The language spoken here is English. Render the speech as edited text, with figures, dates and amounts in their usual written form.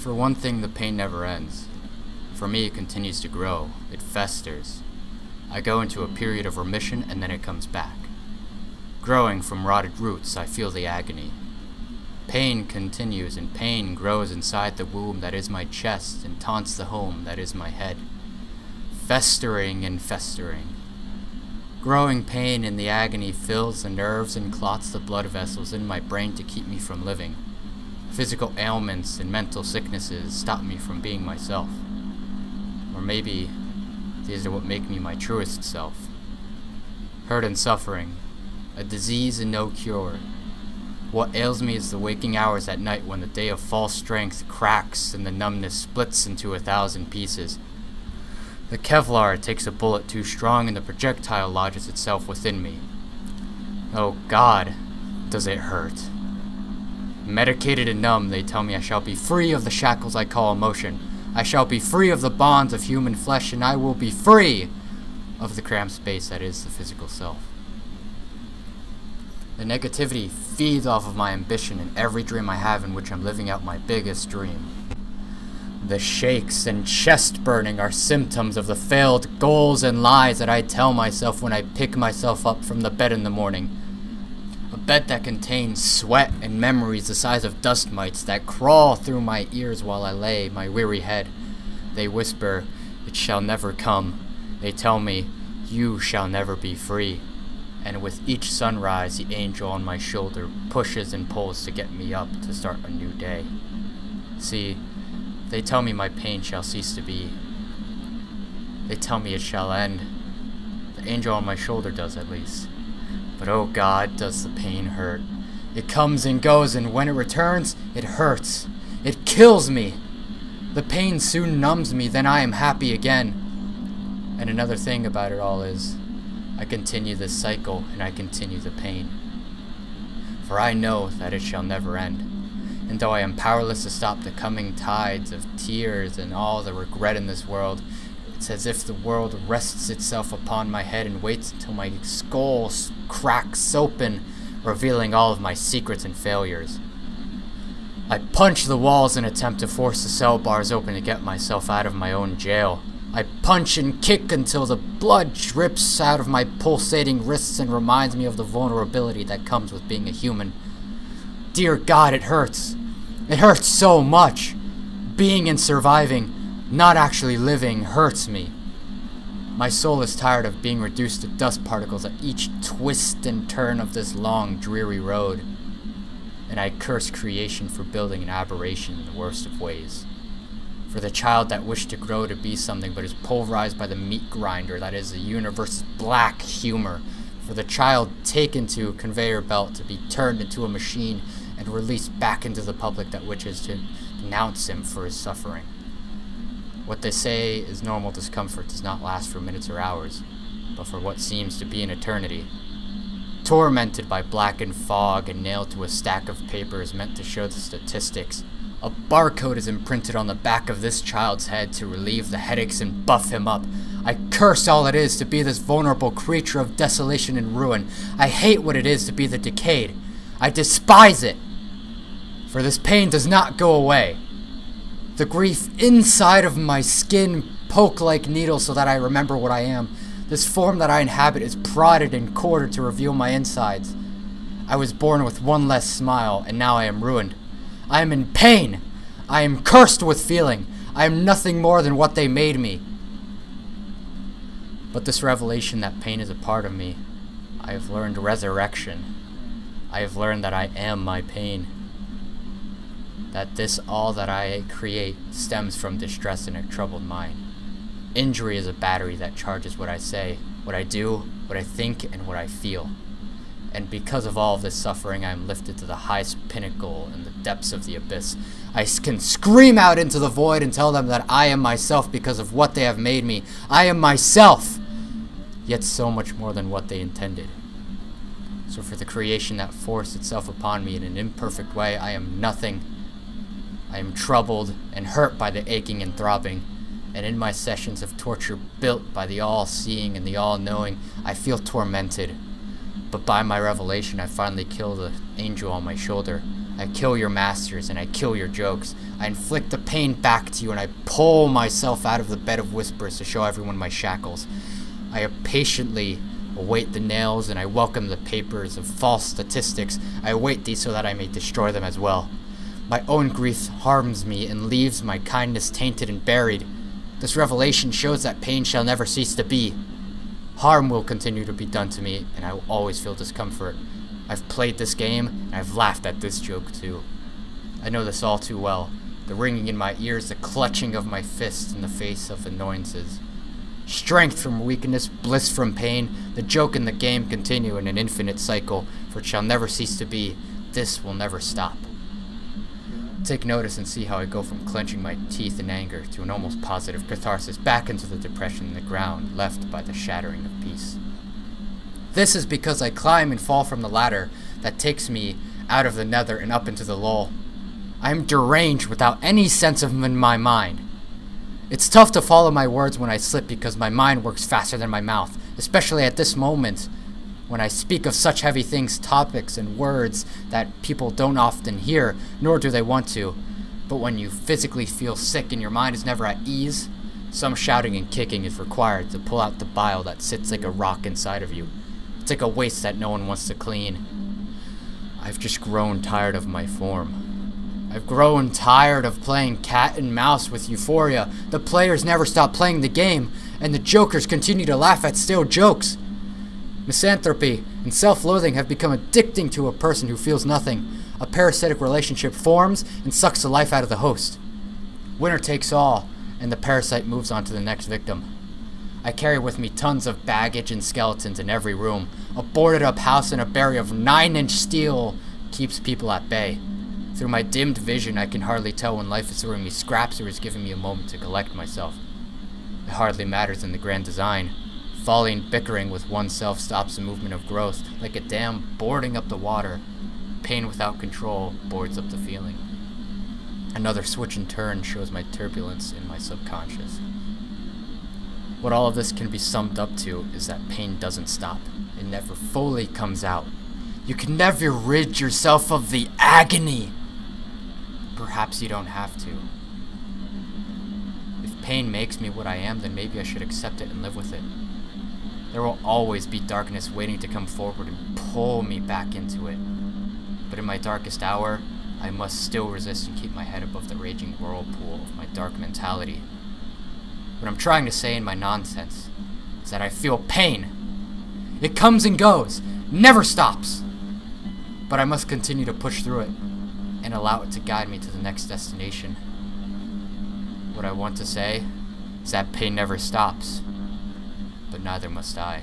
For one thing, the pain never ends. For me, it continues to grow. It festers. I go into a period of remission and then it comes back. Growing from rotted roots, I feel the agony. Pain continues and pain grows inside the womb that is my chest and taunts the home that is my head. Festering and festering. Growing pain in the agony fills the nerves and clots the blood vessels in my brain to keep me from living. Physical ailments and mental sicknesses stop me from being myself. Or maybe these are what make me my truest self. Hurt and suffering, a disease and no cure. What ails me is the waking hours at night when the day of false strength cracks and the numbness splits into 1,000 pieces. The Kevlar takes a bullet too strong and the projectile lodges itself within me. Oh God, does it hurt. Medicated and numb, they tell me I shall be free of the shackles I call emotion. I shall be free of the bonds of human flesh, and I will be free of the cramped space that is the physical self. The negativity feeds off of my ambition in every dream I have in which I'm living out my biggest dream. The shakes and chest burning are symptoms of the failed goals and lies that I tell myself when I pick myself up from the bed in the morning. A bed that contains sweat and memories the size of dust mites that crawl through my ears while I lay my weary head. They whisper, "It shall never come." They tell me, "You shall never be free." And with each sunrise, the angel on my shoulder pushes and pulls to get me up to start a new day. See, they tell me my pain shall cease to be. They tell me it shall end. The angel on my shoulder does, at least. But oh God, does the pain hurt. It comes and goes, and when it returns, it hurts. It kills me. The pain soon numbs me, then I am happy again. And another thing about it all is, I continue this cycle, and I continue the pain. For I know that it shall never end. And though I am powerless to stop the coming tides of tears and all the regret in this world, it's as if the world rests itself upon my head and waits until my skull cracks open, revealing all of my secrets and failures. I punch the walls and attempt to force the cell bars open to get myself out of my own jail. I punch and kick until the blood drips out of my pulsating wrists and reminds me of the vulnerability that comes with being a human. Dear God, it hurts. It hurts so much. Being and surviving, not actually living, hurts me. My soul is tired of being reduced to dust particles at each twist and turn of this long, dreary road. And I curse creation for building an aberration in the worst of ways. For the child that wished to grow to be something but is pulverized by the meat grinder that is the universe's black humor. For the child taken to a conveyor belt to be turned into a machine and released back into the public that wishes to denounce him for his suffering. What they say is normal discomfort does not last for minutes or hours, but for what seems to be an eternity. Tormented by blackened fog and nailed to a stack of papers meant to show the statistics, a barcode is imprinted on the back of this child's head to relieve the headaches and buff him up. I curse all it is to be this vulnerable creature of desolation and ruin. I hate what it is to be the decayed. I despise it. For this pain does not go away. The grief inside of my skin poke like needles so that I remember what I am. This form that I inhabit is prodded and quartered to reveal my insides. I was born with one less smile, and now I am ruined. I am in pain. I am cursed with feeling. I am nothing more than what they made me. But this revelation that pain is a part of me, I have learned resurrection. I have learned that I am my pain. That this all that I create stems from distress in a troubled mind. Injury is a battery that charges what I say, what I do, what I think, and what I feel. And because of all of this suffering, I am lifted to the highest pinnacle in the depths of the abyss. I can scream out into the void and tell them that I am myself because of what they have made me. I am myself, yet so much more than what they intended. So for the creation that forced itself upon me in an imperfect way, I am nothing. I am troubled and hurt by the aching and throbbing. And in my sessions of torture built by the all-seeing and the all-knowing, I feel tormented. But by my revelation, I finally kill the angel on my shoulder. I kill your masters and I kill your jokes. I inflict the pain back to you and I pull myself out of the bed of whispers to show everyone my shackles. I patiently await the nails and I welcome the papers of false statistics. I await these so that I may destroy them as well. My own grief harms me and leaves my kindness tainted and buried. This revelation shows that pain shall never cease to be. Harm will continue to be done to me and I will always feel discomfort. I've played this game, and I've laughed at this joke too. I know this all too well. The ringing in my ears, the clutching of my fists in the face of annoyances. Strength from weakness, bliss from pain, the joke and the game continue in an infinite cycle, for it shall never cease to be. This will never stop. Take notice and see how I go from clenching my teeth in anger to an almost positive catharsis back into the depression in the ground left by the shattering of peace. This is because I climb and fall from the ladder that takes me out of the nether and up into the lull. I am deranged without any sense of in my mind. It's tough to follow my words when I slip because my mind works faster than my mouth, especially at this moment when I speak of such heavy things, topics, and words that people don't often hear, nor do they want to. But when you physically feel sick and your mind is never at ease, some shouting and kicking is required to pull out the bile that sits like a rock inside of you. It's like a waste that no one wants to clean. I've just grown tired of my form. I've grown tired of playing cat and mouse with euphoria. The players never stop playing the game, and the jokers continue to laugh at stale jokes. Misanthropy and self-loathing have become addicting to a person who feels nothing. A parasitic relationship forms and sucks the life out of the host. Winner takes all, and the parasite moves on to the next victim. I carry with me tons of baggage and skeletons in every room. A boarded up house and a barrier of 9-inch steel keeps people at bay. Through my dimmed vision, I can hardly tell when life is throwing me scraps or is giving me a moment to collect myself. It hardly matters in the grand design. Folly and bickering with oneself stops the movement of growth, like a dam boarding up the water. Pain without control boards up the feeling. Another switch and turn shows my turbulence in my subconscious. What all of this can be summed up to is that pain doesn't stop. It never fully comes out. You can never rid yourself of the agony. Perhaps you don't have to. If pain makes me what I am, then maybe I should accept it and live with it. There will always be darkness waiting to come forward and pull me back into it. But in my darkest hour, I must still resist and keep my head above the raging whirlpool of my dark mentality. What I'm trying to say in my nonsense is that I feel pain. It comes and goes, never stops. But I must continue to push through it and allow it to guide me to the next destination. What I want to say is that pain never stops, but neither must I.